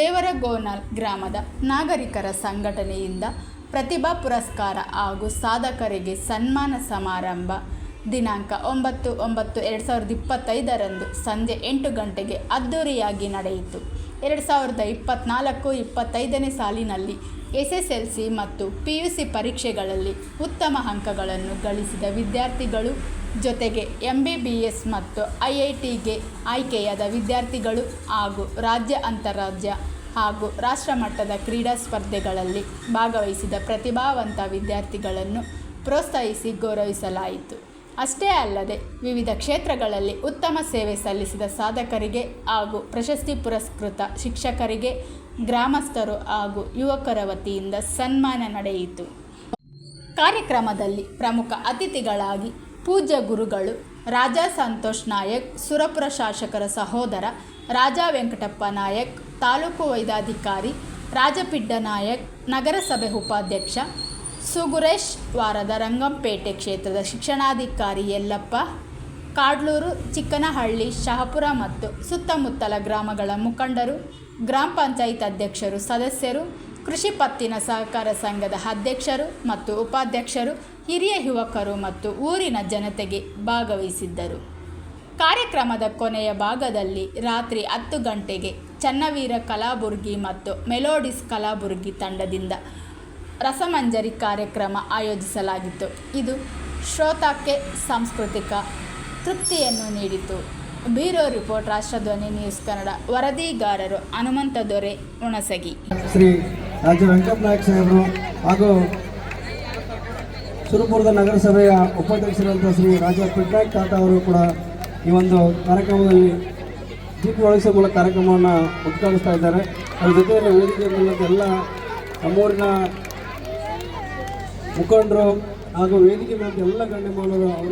ದೇವರಗೋನಾಲ್ ಗ್ರಾಮದ ನಾಗರಿಕರ ಸಂಘಟನೆಯಿಂದ ಪ್ರತಿಭಾ ಪುರಸ್ಕಾರ ಹಾಗೂ ಸಾಧಕರಿಗೆ ಸನ್ಮಾನ ಸಮಾರಂಭ ದಿನಾಂಕ 9/9/2025 ಸಂಜೆ 8 ಗಂಟೆಗೆ ಅದ್ದೂರಿಯಾಗಿ ನಡೆಯಿತು. 2024-25ನೇ ಸಾಲಿನಲ್ಲಿ SSLC ಮತ್ತು PUC ಪರೀಕ್ಷೆಗಳಲ್ಲಿ ಉತ್ತಮ ಅಂಕಗಳನ್ನು ಗಳಿಸಿದ ವಿದ್ಯಾರ್ಥಿಗಳು ಜೊತೆಗೆ MBBS ಮತ್ತು IITಗೆ ಆಯ್ಕೆಯಾದ ವಿದ್ಯಾರ್ಥಿಗಳು ಹಾಗೂ ರಾಜ್ಯ, ಅಂತಾರಾಜ್ಯ ಹಾಗೂ ರಾಷ್ಟ್ರಮಟ್ಟದ ಕ್ರೀಡಾ ಸ್ಪರ್ಧೆಗಳಲ್ಲಿ ಭಾಗವಹಿಸಿದ ಪ್ರತಿಭಾವಂತ ವಿದ್ಯಾರ್ಥಿಗಳನ್ನು ಪ್ರೋತ್ಸಾಹಿಸಿ ಗೌರವಿಸಲಾಯಿತು. ಅಷ್ಟೇ ಅಲ್ಲದೆ ವಿವಿಧ ಕ್ಷೇತ್ರಗಳಲ್ಲಿ ಉತ್ತಮ ಸೇವೆ ಸಲ್ಲಿಸಿದ ಸಾಧಕರಿಗೆ ಹಾಗೂ ಪ್ರಶಸ್ತಿ ಪುರಸ್ಕೃತ ಶಿಕ್ಷಕರಿಗೆ ಗ್ರಾಮಸ್ಥರು ಹಾಗೂ ಯುವಕರ ವತಿಯಿಂದ ಸನ್ಮಾನ ನಡೆಯಿತು. ಕಾರ್ಯಕ್ರಮದಲ್ಲಿ ಪ್ರಮುಖ ಅತಿಥಿಗಳಾಗಿ ಪೂಜ್ಯ ಗುರುಗಳು ರಾಜಾ ಸಂತೋಷ್ ನಾಯಕ್, ಸುರಪುರ ಶಾಸಕರ ಸಹೋದರ ರಾಜಾ ವೆಂಕಟಪ್ಪ ನಾಯಕ್, ತಾಲೂಕು ವೈದ್ಯಾಧಿಕಾರಿ ರಾಜಪಿಡ್ಡ ನಾಯಕ್, ನಗರಸಭೆ ಉಪಾಧ್ಯಕ್ಷ ಸುಗುರೇಶ್ ವಾರದ ರಂಗಂಪೇಟೆ ಕ್ಷೇತ್ರದ ಶಿಕ್ಷಣಾಧಿಕಾರಿ ಯಲ್ಲಪ್ಪ, ಕಾಡ್ಲೂರು, ಚಿಕ್ಕನಹಳ್ಳಿ, ಶಹಾಪುರ ಮತ್ತು ಸುತ್ತಮುತ್ತಲ ಗ್ರಾಮಗಳ ಮುಖಂಡರು, ಗ್ರಾಮ ಪಂಚಾಯತ್ ಅಧ್ಯಕ್ಷರು, ಸದಸ್ಯರು, ಕೃಷಿ ಪತ್ತಿನ ಸಹಕಾರ ಸಂಘದ ಅಧ್ಯಕ್ಷರು ಮತ್ತು ಉಪಾಧ್ಯಕ್ಷರು, ಹಿರಿಯ ಯುವಕರು ಮತ್ತು ಊರಿನ ಜನತೆಗೆ ಭಾಗವಹಿಸಿದ್ದರು. ಕಾರ್ಯಕ್ರಮದ ಕೊನೆಯ ಭಾಗದಲ್ಲಿ ರಾತ್ರಿ 10 ಗಂಟೆಗೆ ಚನ್ನವೀರ ಕಲಬುರ್ಗಿ ಮತ್ತು ಮೆಲೋಡಿಸ್ ಕಲಬುರ್ಗಿ ತಂಡದಿಂದ ರಸಮಂಜರಿ ಕಾರ್ಯಕ್ರಮ ಆಯೋಜಿಸಲಾಗಿತ್ತು. ಇದು ಶ್ರೋತಕ್ಕೆ ಸಾಂಸ್ಕೃತಿಕ ತೃಪ್ತಿಯನ್ನು ನೀಡಿತು. Bureau report, ರಾಷ್ಟ್ರಧ್ವನಿ news Kannada. ವರದಿಗಾರರು Hanumantha ದೊರೆ, ಹುಣಸಗಿ. ಶ್ರೀ ರಾಜಾ ವೆಂಕಟಪ್ಪ ನಾಯಕ್ ಸಾಹೇಬರು ಹಾಗೂ ಸುರಪುರದ ನಗರಸಭೆಯ ಉಪಾಧ್ಯಕ್ಷರಾದ ಶ್ರೀ ರಾಜಾ ಪಿಡ್ನಾಯಕ್ ತಾತ ಅವರು ಕೂಡ ಈ ಒಂದು ಕಾರ್ಯಕ್ರಮದಲ್ಲಿ ದೀಪ ಬೆಳಗಿಸುವ ಮೂಲಕ ಕಾರ್ಯಕ್ರಮವನ್ನು ಉದ್ಘಾಟಿಸ್ತಾ ಇದ್ದಾರೆ. ಅದ್ರ ಜೊತೆಯಲ್ಲಿ ವೇದಿಕೆ ಎಲ್ಲ ನಮ್ಮೂರಿನ ಮುಖಂಡರು ಹಾಗೂ ವೇದಿಕೆ ಮೇಲೆ ಎಲ್ಲ ಗಣ್ಯಮಾನ್ಯರು ಅವರು